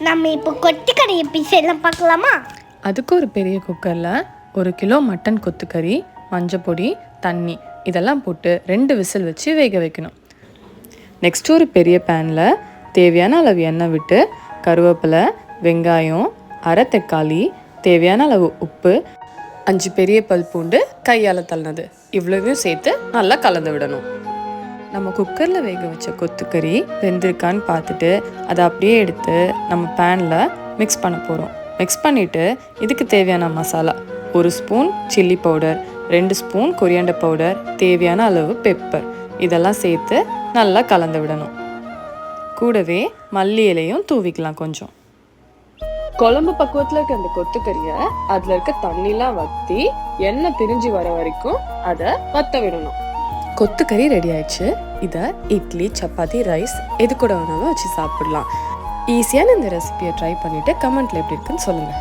நம்ம இப்போ கொத்துக்கறி எப்படி செய்யலாம் பார்க்கலாமா? அதுக்கு ஒரு பெரிய குக்கரில் 1 கிலோ மட்டன் கொத்துக்கறி, மஞ்சள் பொடி, தண்ணி இதெல்லாம் போட்டு 2 விசில் வச்சு வேக வைக்கணும். நெக்ஸ்ட் ஒரு பெரிய பேனில் தேவையான அளவு எண்ணெய் விட்டு கருவேப்பிலை, வெங்காயம், அரை தக்காளி, தேவையான அளவு உப்பு, 5 பெரிய பல் பூண்டு கையால் தள்ளினது இவ்வளவையும் சேர்த்து நல்லா கலந்து விடணும். நம்ம குக்கரில் வேக வச்ச கொத்துக்கறி வெந்திருக்கான்னு பார்த்துட்டு அதை அப்படியே எடுத்து நம்ம பேனில் மிக்ஸ் பண்ண போகிறோம். மிக்ஸ் பண்ணிவிட்டு இதுக்கு தேவையான masala 1 spoon chilli powder, 2 spoon coriander powder, தேவையான அளவு பெப்பர் இதெல்லாம் சேர்த்து நல்லா கலந்து விடணும். கூடவே மல்லி இலையும் தூவிக்கலாம். கொஞ்சம் குழம்பு பக்குவத்தில் இருக்க அந்த கொத்துக்கறியை அதில் இருக்க தண்ணிலாம் வற்றி எண்ணெய் பிரிஞ்சு வர வரைக்கும் அதை வற்ற விடணும். கொத்துக்கறி ரெடி ஆயிடுச்சு. இதை இட்லி, சப்பாத்தி, ரைஸ் எது கூட வேணாலும் வச்சு சாப்பிடலாம். ஈஸியான இந்த ரெசிபியை ட்ரை பண்ணிவிட்டு கமெண்ட்டில் எப்படி இருக்குன்னு சொல்லுங்கள்.